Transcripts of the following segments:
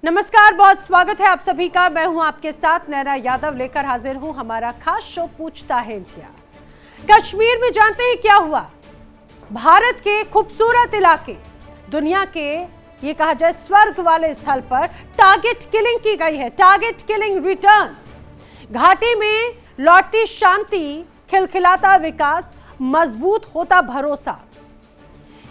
नमस्कार, बहुत स्वागत है आप सभी का। मैं हूं आपके साथ नैना यादव, लेकर हाजिर हूं हमारा खास शो पूछता है इंडिया। कश्मीर में जानते हैं क्या हुआ। भारत के खूबसूरत इलाके, दुनिया के ये कहा जाए स्वर्ग वाले स्थल पर टारगेट किलिंग की गई है। Target killing returns. घाटी में लौटती शांति, खिलखिलाता विकास, मजबूत होता भरोसा।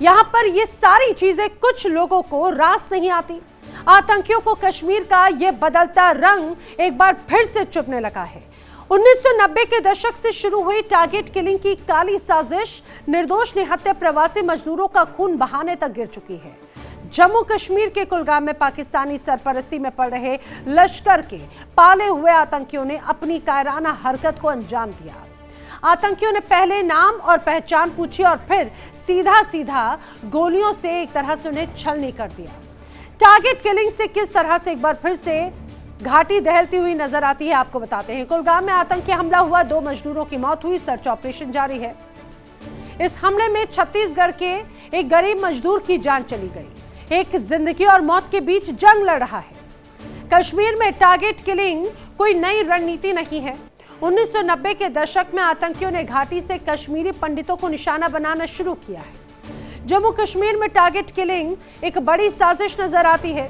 यहां पर ये सारी चीजें कुछ लोगों को रास नहीं आती। आतंकियों को कश्मीर का यह बदलता रंग एक बार फिर से चुभने लगा है। 1990 के दशक से शुरू हुई टारगेट किलिंग की काली साजिश निर्दोष निहत्थे प्रवासी मजदूरों का खून बहाने तक गिर चुकी है। जम्मू कश्मीर के कुलगाम में पाकिस्तानी सरपरस्ती में पड़ रहे लश्कर के पाले हुए आतंकियों ने अपनी कायराना हरकत को अंजाम दिया। आतंकियों ने पहले नाम और पहचान पूछी और फिर सीधा सीधा गोलियों से एक तरह से उन्हें छलनी कर दिया। टारगेट किलिंग से किस तरह से एक बार फिर से घाटी दहलती हुई नजर आती है, आपको बताते हैं। कुलगाम में आतंकी हमला हुआ, 2 मजदूरों की मौत हुई, सर्च ऑपरेशन जारी है। इस हमले में छत्तीसगढ़ के एक गरीब मजदूर की जान चली गई। एक जिंदगी और मौत के बीच जंग लड़ रहा है। कश्मीर में टारगेट किलिंग कोई नई रणनीति नहीं है। 1990 के दशक में आतंकियों ने घाटी से कश्मीरी पंडितों को निशाना बनाना शुरू किया है। जम्मू कश्मीर में टारगेट किलिंग एक बड़ी साजिश नजर आती है।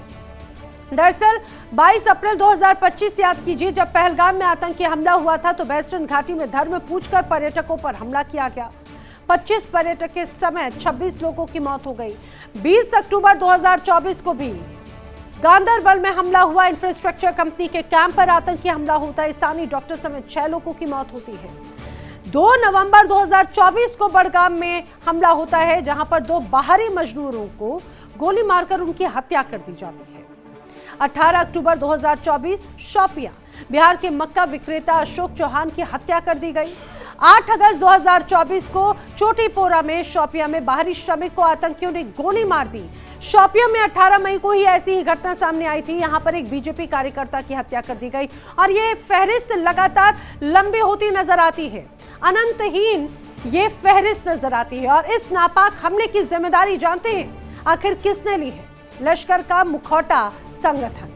दरअसल 22 अप्रैल 2025 याद कीजिए, जब पहलगाम में आतंकी हमला हुआ था तो वेस्टर्न घाटी में धर्म पूछकर पर्यटकों पर हमला किया गया। 25 पर्यटक के समेत 26 लोगों की मौत हो गई। 20 अक्टूबर 2024 को भी गांदरबल में हमला हुआ। इंफ्रास्ट्रक्चर कंपनी के कैंप पर आतंकी हमला होता है। स्थानीय डॉक्टर समेत 6 लोगों की मौत होती है। 2 नवंबर 2024 को बड़गाम में हमला होता है, जहां पर 2 बाहरी मजदूरों को गोली मारकर उनकी हत्या कर दी जाती है। 18 अक्टूबर 2024 शोपियां, बिहार के मक्का विक्रेता अशोक चौहान की हत्या कर दी गई। 8 अगस्त 2024 को चोटीपोरा में शोपियां में बाहरी श्रमिक को आतंकियों ने गोली मार दी। शोपियां में 18 मई को ही ऐसी ही घटना सामने आई थी। यहां पर एक बीजेपी कार्यकर्ता की हत्या कर दी गई और ये फहरिस्त लगातार लंबी होती नजर आती है। अनंतहीन ये फहरिस्त नजर आती है। और इस नापाक हमले की जिम्मेदारी जानते हैं आखिर किसने ली है? लश्कर का मुखौटा संगठन।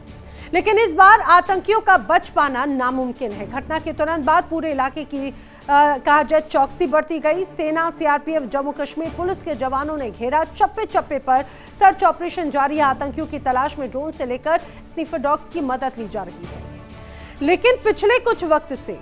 लेकिन इस बार आतंकियों का बच पाना नामुमकिन है। घटना के तुरंत बाद पूरे इलाके की कहा जाए चौकसी बढ़ती गई। सेना, सीआरपीएफ, जम्मू कश्मीर पुलिस के जवानों ने घेरा। चप्पे चप्पे पर सर्च ऑपरेशन जारी है। आतंकियों की तलाश में ड्रोन से लेकर स्नीफर डॉग्स की मदद ली जा रही है। लेकिन पिछले कुछ वक्त से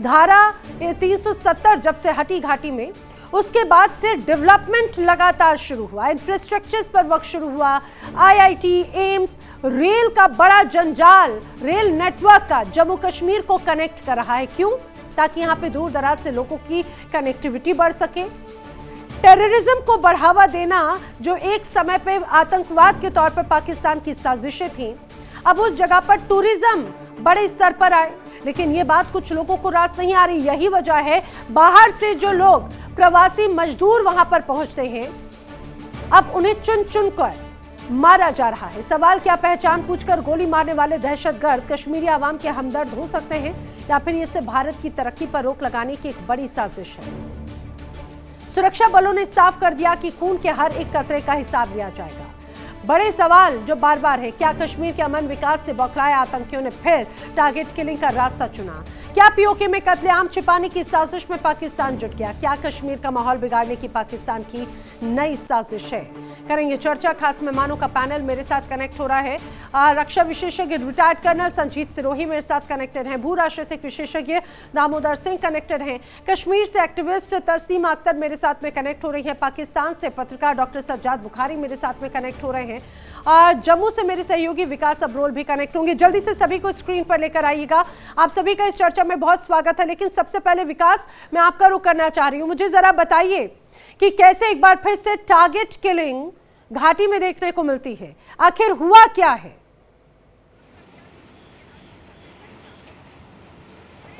धारा 370 जब से हटी घाटी में, उसके बाद से डेवलपमेंट लगातार शुरू हुआ। इंफ्रास्ट्रक्चर्स पर वर्क शुरू हुआ। आईआईटी, एम्स, रेल का बड़ा जंजाल, रेल नेटवर्क का जम्मू कश्मीर को कनेक्ट कर रहा है। क्यों? ताकि यहाँ पे दूर दराज से लोगों की कनेक्टिविटी बढ़ सके। टेररिज्म को बढ़ावा देना, जो एक समय पे आतंकवाद के तौर पर पाकिस्तान की साजिशें थी, अब उस जगह पर टूरिज्म बड़े स्तर पर आए। लेकिन ये बात कुछ लोगों को रास नहीं आ रही। यही वजह है बाहर से जो लोग प्रवासी मजदूर वहां पर पहुंचते हैं, अब उन्हें चुन चुन कर मारा जा रहा है। सवाल क्या पहचान पूछकर गोली मारने वाले दहशतगर्द कश्मीरी आवाम के हमदर्द हो सकते हैं, या फिर इससे भारत की तरक्की पर रोक लगाने की एक बड़ी साजिश है? सुरक्षा बलों ने साफ कर दिया कि खून के हर एक कतरे का हिसाब लिया जाएगा। बड़े सवाल जो बार बार है, क्या कश्मीर के अमन विकास से बौखलाए आतंकियों ने फिर टारगेट किलिंग का रास्ता चुना? क्या पीओके में कत्लेआम छिपाने की साजिश में पाकिस्तान जुट गया? क्या कश्मीर का माहौल बिगाड़ने की पाकिस्तान की नई साजिश है? करेंगे चर्चा। खास मेहमानों का पैनल मेरे साथ कनेक्ट हो रहा है। रक्षा विशेषज्ञ रिटायर्ड कर्नल संजीत सिरोही मेरे साथ कनेक्टेड हैं। भू राजनीतिक विशेषज्ञ दामोदर सिंह कनेक्टेड हैं। कश्मीर से एक्टिविस्ट तस्लीमा अख्तर मेरे साथ में कनेक्ट हो रही है। पाकिस्तान से पत्रकार डॉक्टर सज्जाद बुखारी मेरे साथ में कनेक्ट हो रहे हैं। जम्मू से मेरे सहयोगी विकास अब्रोल भी कनेक्ट होंगे। जल्दी से सभी को स्क्रीन पर लेकर आइएगा। आप सभी का इस चर्चा में बहुत स्वागत है। लेकिन सबसे पहले विकास, मैं आपका रुख करना चाह रही हूँ। मुझे जरा बताइए कि कैसे एक बार फिर से टारगेट किलिंग घाटी में देखने को मिलती है, आखिर हुआ क्या है?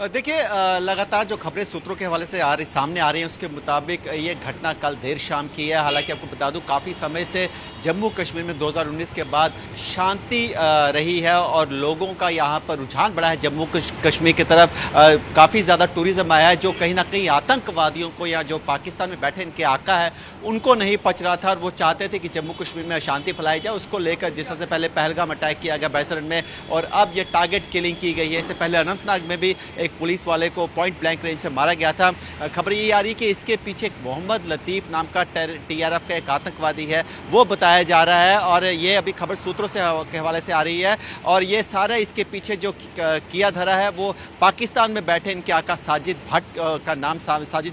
देखिए, लगातार जो खबरें सूत्रों के हवाले से सामने आ रही हैं उसके मुताबिक ये घटना कल देर शाम की है। हालांकि आपको बता दूं काफ़ी समय से जम्मू कश्मीर में 2019 के बाद शांति रही है और लोगों का यहाँ पर रुझान बढ़ा है जम्मू कश्मीर की तरफ। काफ़ी ज़्यादा टूरिज्म आया है जो कहीं ना कहीं आतंकवादियों को या जो पाकिस्तान में बैठे इनके आका है उनको नहीं पच रहा था और वो चाहते थे कि जम्मू कश्मीर में अशांति फैलाई जाए। उसको लेकर जिस तरह से पहले पहलगाम अटैक किया गया बैसरन में और अब ये टारगेट किलिंग की गई है। इससे पहले अनंतनाग में भी एक पुलिस वाले को पॉइंट ब्लैंक रेंज से मारा गया था। खबर ये आ रही कि इसके पीछे मोहम्मद लतीफ नाम का TRF का एक आतंकवादी है वो बताया जा रहा है और ये अभी खबर सूत्रों से के हवाले से आ रही है। और ये सारा इसके पीछे जो किया धरा है वो पाकिस्तान में बैठे इनके आका साजिद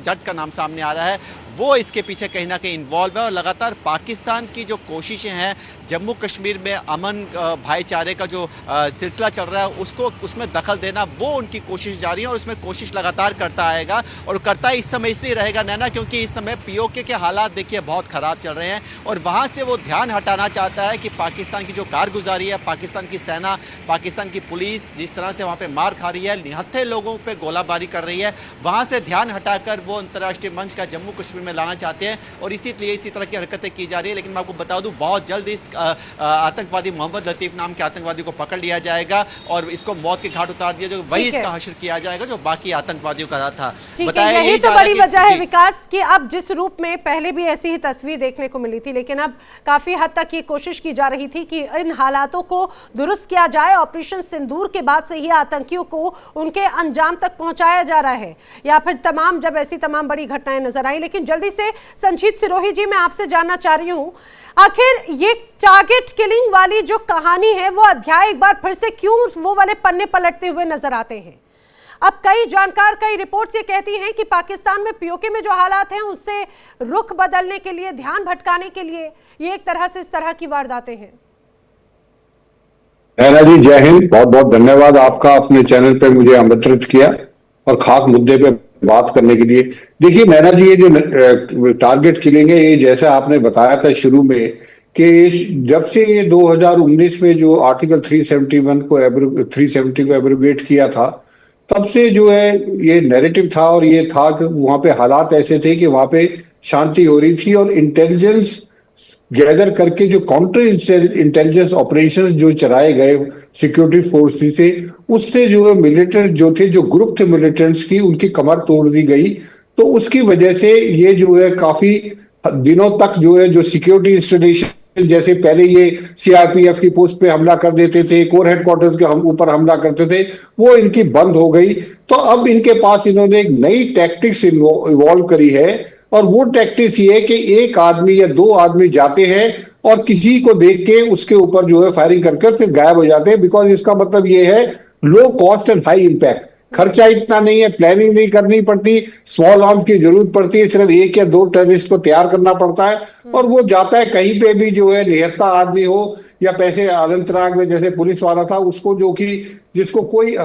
जट का नाम सामने आ रहा है। वो इसके पीछे कहीं ना कहीं इन्वॉल्व है और लगातार पाकिस्तान की जो कोशिशें हैं जम्मू कश्मीर में अमन भाईचारे का जो सिलसिला चल रहा है उसमें दखल देना वो उनकी कोशिश जारी है और उसमें कोशिश लगातार करता आएगा और करता इस समय इसलिए रहेगा नैना क्योंकि इस समय POK के हालात देखिए बहुत ख़राब चल रहे हैं और वहाँ से वो ध्यान हटाना चाहता है कि पाकिस्तान की जो कारगुजारी है, पाकिस्तान की सेना, पाकिस्तान की पुलिस जिस तरह से वहाँ पर मार खा रही है, निहत्थे लोगों पर गोलाबारी कर रही है, वहाँ से ध्यान हटाकर वो अंतर्राष्ट्रीय मंच का जम्मू कश्मीर में लाना चाहते हैं और इसीलिए इसी तरह की हरकतें की जा रही है। लेकिन मैं आपको बता दूं बहुत जल्द इस आतंकवादी मोहम्मद लतीफ नाम के आतंकवादी को पकड़ लिया जाएगा और इसको मौत के घाट उतार दिया जाएगा। वही इसका हश्र किया जाएगा जो बाकी आतंकवादियों का था। बताया यही तो बड़ी वजह है विकास कि अब जिस रूप में पहले भी ऐसी ही तस्वीर देखने को मिली थी लेकिन अब काफी हद तक ये कोशिश की जा रही थी कि इन हालातों को दुरुस्त किया जाए। ऑपरेशन सिंदूर के बाद से ही आतंकियों को उनके अंजाम तक पहुंचाया जा रहा है या फिर जब ऐसी तमाम बड़ी घटनाएं नजर आई। लेकिन जल्दी से संजीत सिरोही जी मैं आपसे जानना चाह रही हूं आखिर ये टारगेट किलिंग वाली जो कहानी है वो अध्याय एक बार फिर से क्यों वो वाले पन्ने पलटते हुए नजर आते हैं। अब कई जानकार कई रिपोर्ट्स ये कहती हैं कि पाकिस्तान में POK में जो हालात हैं उससे रुख बदलने के लिए, ध्यान भटकाने के लिए ये एक तरह से इस तरह की वारदातें हैं। नैना जी जय हिंद, बहुत बहुत धन्यवाद आपका अपने चैनल पे मुझे आमंत्रित किया और खास मुद्दे पे बात करने के लिए। देखिए नैना जी ये जो टारगेट किलिंग है ये जैसा आपने बताया था शुरू में कि जब से ये 2019 में जो आर्टिकल 370 को एब्रोगेट किया था तब से जो है ये नैरेटिव था और ये था कि वहां पे हालात ऐसे थे कि वहां पे शांति हो रही थी और इंटेलिजेंस गैदर करके जो काउंटर इंटेलिजेंस ऑपरेशंस जो चलाए गए सिक्योरिटी फोर्सेस से उससे जो है मिलिटेंट जो थे जो ग्रुप थे मिलिटेंट्स की उनकी कमर तोड़ दी गई। तो उसकी वजह से ये जो है काफी दिनों तक जो है जो सिक्योरिटी इंस्टॉलेशन जैसे पहले ये CRPF की पोस्ट पे हमला कर देते थे, कोर हेडक्वार्टर्स के ऊपर हमला करते थे, वो इनकी बंद हो गई। तो अब इनके पास इन्होंने एक नई टैक्टिक्स इवॉल्व करी है और वो टैक्टिक्स ये है कि एक आदमी या दो आदमी जाते हैं और किसी को देख के उसके ऊपर जो है फायरिंग करके फिर गायब हो जाते हैं। बिकॉज इसका मतलब ये है low cost and high impact, खर्चा इतना नहीं है, प्लानिंग नहीं करनी पड़ती, स्मॉल आर्म्स की जरूरत पड़ती है, सिर्फ एक या दो टेररिस्ट को तैयार करना पड़ता है और वो जाता है कहीं पे भी जो है निहत्था आदमी हो या पैसे अनंतनाग में जैसे पुलिस वाला था उसको जो कि जिसको कोई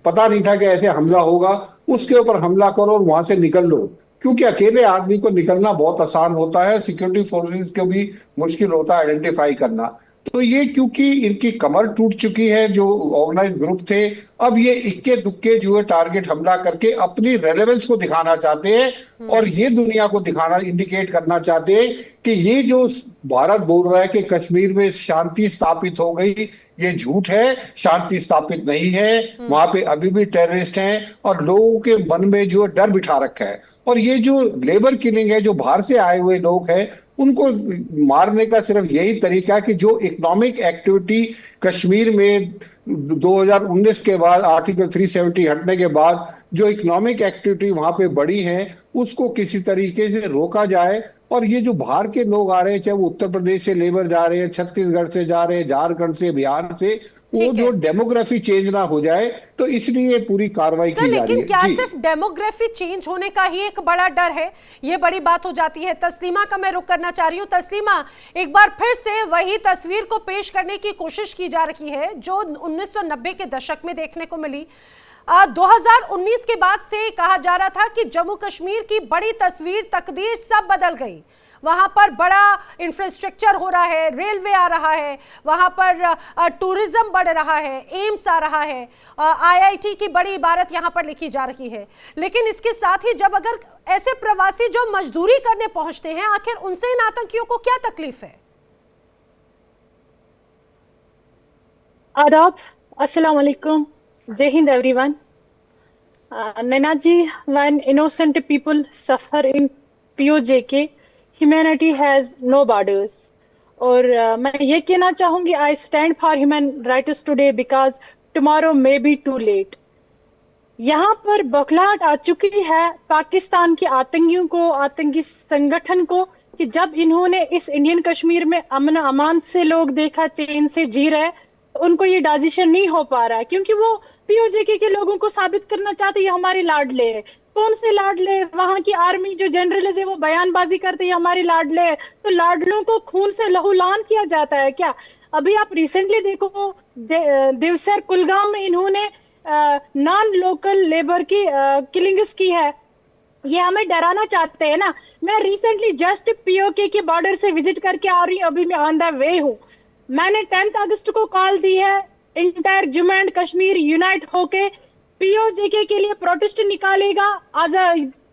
पता नहीं था कि ऐसे हमला होगा उसके ऊपर हमला करो और वहां से निकल लो। क्योंकि अकेले आदमी को निकलना बहुत आसान होता है, सिक्योरिटी फोर्सेस को भी मुश्किल होता है आइडेंटिफाई करना। तो ये क्योंकि इनकी कमर टूट चुकी है जो ऑर्गेनाइज ग्रुप थे, अब ये इक्के दुक्के जो है टारगेट हमला करके अपनी रेलेवेंस को दिखाना चाहते हैं और ये दुनिया को दिखाना इंडिकेट करना चाहते हैं कि ये जो भारत बोल रहा है कि कश्मीर में शांति स्थापित हो गई, ये झूठ है, शांति स्थापित नहीं है, वहां पे अभी भी टेररिस्ट हैं और लोगों के मन में जो डर बिठा रखा है। और ये जो लेबर किलिंग है, जो बाहर से आए हुए लोग हैं उनको मारने का सिर्फ यही तरीका है कि जो इकोनॉमिक एक्टिविटी कश्मीर में 2019 के बाद आर्टिकल 370 हटने के बाद जो इकोनॉमिक एक्टिविटी वहां पे बढ़ी है उसको किसी तरीके से रोका जाए। और ये जो बाहर के लोग आ रहे हैं, चाहे वो उत्तर प्रदेश से लेबर जा रहे हैं, छत्तीसगढ़ से जा रहे हैं, झारखंड से, बिहार से, वो जो डेमोग्राफी चेंज ना हो जाए तो इसलिए पूरी कार्रवाई की जा रही है। लेकिन क्या सिर्फ डेमोग्राफी चेंज होने का ही एक बड़ा डर है? ये बड़ी बात हो जाती है। तस्लीमा का मैं रुख करना चाह रही हूँ। तस्लीमा, एक बार फिर से वही तस्वीर को पेश करने की कोशिश की जा रही है जो 1990 के दशक में देखने को मिली। 2019 के बाद से कहा जा रहा था कि जम्मू कश्मीर की बड़ी तस्वीर, तकदीर सब बदल गई। वहां पर बड़ा इंफ्रास्ट्रक्चर हो रहा है, रेलवे आ रहा है, वहां पर टूरिज्म बढ़ रहा है, एम्स आ रहा है, IIT की बड़ी इबारत यहां पर लिखी जा रही है। लेकिन इसके साथ ही जब अगर ऐसे प्रवासी जो मजदूरी करने पहुंचते हैं, आखिर उनसे इन आतंकियों को क्या तकलीफ है? आदाब, अस्सलाम वालेकुम, जय हिंद everyone. Naina ji, when innocent people suffer in POJK, humanity has no borders। और मैं ये कहना चाहूंगी, I stand for human rights today because tomorrow may be too late। यहाँ पर बौखलाहट आ चुकी है पाकिस्तान के आतंकियों को, आतंकी संगठन को, कि जब इन्होंने इस इंडियन कश्मीर में अमन अमान से लोग देखा, चैन से जी रहे, उनको ये डाइजेशन नहीं हो पा रहा है, क्योंकि वो POJK के लोगों को साबित करना चाहते हैं हमारे लाडले है। कौन से लाडले? वहां की आर्मी जो जनरल है वो बयानबाजी करते हैं हमारे लाडले है। तो लाडलों को खून से लहूलान किया जाता है क्या? अभी आप रिसेंटली देखो, देवसर कुलगाम में इन्होंने नॉन लोकल लेबर की किलिंग्स की है। ये हमें डराना चाहते हैं ना। मैं रिसेंटली जस्ट POK के बॉर्डर से विजिट करके आ रही हूँ, अभी मैं ऑन द वे हूँ। मैंने 10 अगस्त को कॉल दी है, entire Jammu and Kashmir unite होके POJK के लिए प्रोटेस्ट निकालेगा, आज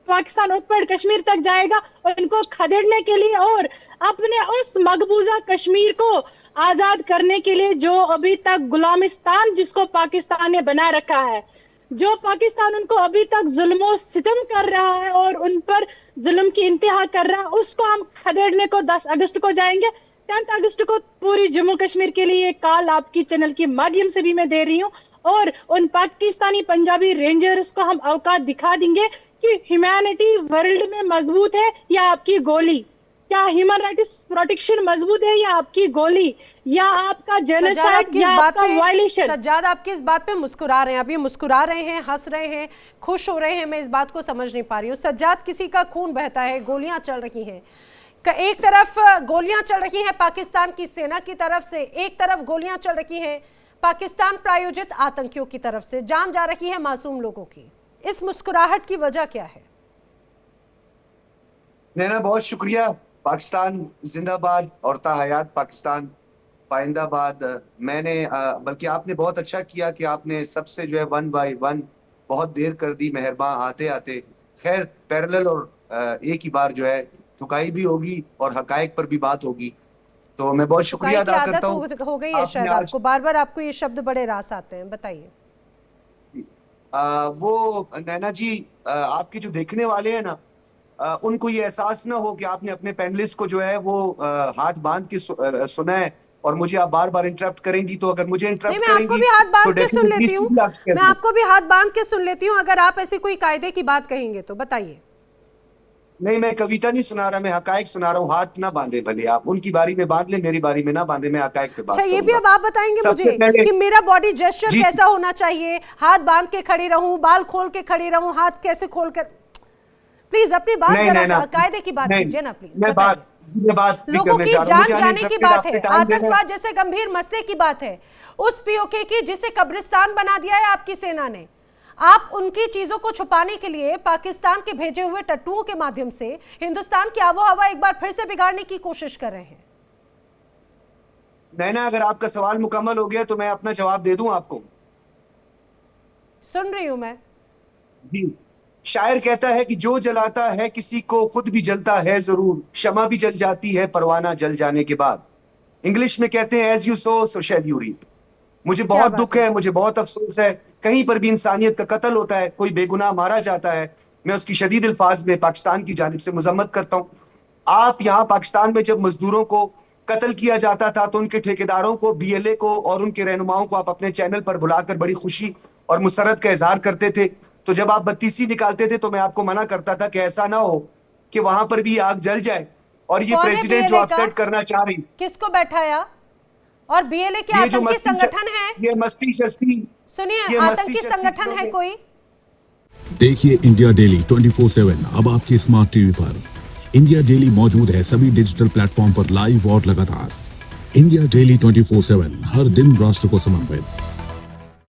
पाकिस्तान ऑक्युपाइड कश्मीर तक जाएगा और इनको खदेड़ने के लिए और अपने उस मकबूजा कश्मीर को आजाद करने के लिए, जो अभी तक गुलामिस्तान जिसको पाकिस्तान ने बना रखा है, जो पाकिस्तान उनको अभी तक जुल्म सितम कर रहा है और उन पर जुल्म की इंतहा कर रहा है, उसको हम खदेड़ने को 10 अगस्त को जाएंगे। 10 अगस्त को पूरी जम्मू कश्मीर के लिए कॉल आपकी चैनल के माध्यम से भी मैं दे रही हूँ, और उन पाकिस्तानी पंजाबी रेंजर्स को हम औकात दिखा देंगे कि ह्यूमैनिटी वर्ल्ड में मजबूत है या आपकी गोली। क्या ह्यूमन राइट्स प्रोटेक्शन मजबूत है या आपकी गोली, या आपका जेनोसाइड या आपका वायलेशन? सज्जाद, आपकी इस बात पे मुस्कुरा रहे हैं, अभी मुस्कुरा रहे हैं, हंस रहे हैं, खुश हो रहे हैं, मैं इस बात को समझ नहीं पा रही हूँ। सज्जाद, किसी का खून बहता है, गोलियां चल रही हैं। एक तरफ गोलियां चल रही हैं पाकिस्तान की सेना की तरफ से, एक तरफ गोलियां चल रही हैं पाकिस्तान प्रायोजित आतंकियों की तरफ से, जान जा रही है मासूम लोगों की। इस मुस्कुराहट की वजह क्या है? नैना, बहुत शुक्रिया। पाकिस्तान जिंदाबाद, औरता हयात पाकिस्तान पाइंदाबाद। मैंने बल्कि आपने बहुत अच्छा किया कि आपने सबसे जो है 1 by 1 बहुत देर कर दी, मेहरबान आते आते। खैर, पैरेलल और एक ही बार जो है थुकाई भी होगी और हकायक पर भी बात होगी। तो मैं बहुत शुक्रिया अदा करता हूँ। हो गई है शायद आपको, बार बार आपको ये शब्द बड़े रास आते हैं, बताइए। वो नैना जी, आपके जो देखने वाले हैं ना, उनको ये एहसास ना हो कि आपने अपने पैनलिस्ट को जो है वो हाथ बांध के सुना है और मुझे आप बार बार इंटरप्ट करेंगी। तो अगर मुझे इंटरप्ट करेंगी, मैं आपको भी हाथ बांध के सुन लेती हूँ, मैं आपको भी हाथ बांध के सुन लेती हूँ अगर आप ऐसी कोई कायदे की बात कहेंगे तो। बताइए। नहीं, मैं कविता नहीं सुना रहा, मैं हकायक सुना रहा हूँ। हाथ ना बांधे, भले आप उनकी बारी में बांध ले, मेरी बारी में ना बांधे, मैं हकायक पे बात करूंगा। ये भी अब आप बताएंगे मुझे कि मेरा बॉडी जेस्चर कैसा होना चाहिए, हाथ बांध के खड़ी रहूं, बाल खोल के खड़ी रहूं, हाथ कैसे खोल कर? प्लीज अपनी बात जरा कायदे की बात कीजिए ना प्लीज। लोगों की जान जाने की बात है, आतंकवाद जैसे गंभीर मसले की बात है, उस POK की जिसे कब्रिस्तान बना दिया है आपकी सेना ने, आप उनकी चीजों को छुपाने के लिए पाकिस्तान के भेजे हुए टट्टुओं के माध्यम से हिंदुस्तान की आबो हवा एक बार फिर से बिगाड़ने की कोशिश कर रहे हैं। नैना, अगर आपका सवाल मुकम्मल हो गया तो मैं अपना जवाब दे दूं आपको। सुन रही हूं मैं जी। शायर कहता है कि जो जलाता है किसी को खुद भी जलता है जरूर, शमा भी जल जाती है परवाना जल जाने के बाद। इंग्लिश में कहते हैं as you sow so shall you reap. मुझे बहुत दुख है, मुझे बहुत अफसोस है, कहीं पर भी इंसानियत का कत्ल होता है, कोई बेगुनाह मारा जाता है, मैं उसकी शदीद अल्फाज में पाकिस्तान की जानिब से मजम्मत करता हूँ। आप यहाँ पाकिस्तान में जब मजदूरों को कत्ल किया जाता था तो उनके ठेकेदारों को, BLA को और उनके रहनुमाओं को आप अपने चैनल पर बुलाकर बड़ी खुशी और मुसरत का इजहार करते थे। तो जब आप बत्तीसी निकालते थे तो मैं आपको मना करता था कि ऐसा ना हो कि वहां पर भी आग जल जाए। और ये प्रेसिडेंट जो आप सेट करना चाह रही, किसको बैठाया? और BLA के आतंकी संगठन है, ये मस्ती शस्ती, सुनिए, आतंकी संगठन है कोई? देखिए इंडिया डेली 24/7 अब आपके स्मार्ट टीवी पर। इंडिया डेली मौजूद है सभी डिजिटल प्लेटफॉर्म पर लाइव और लगातार। इंडिया डेली 24/7 हर दिन राष्ट्र को समर्पित।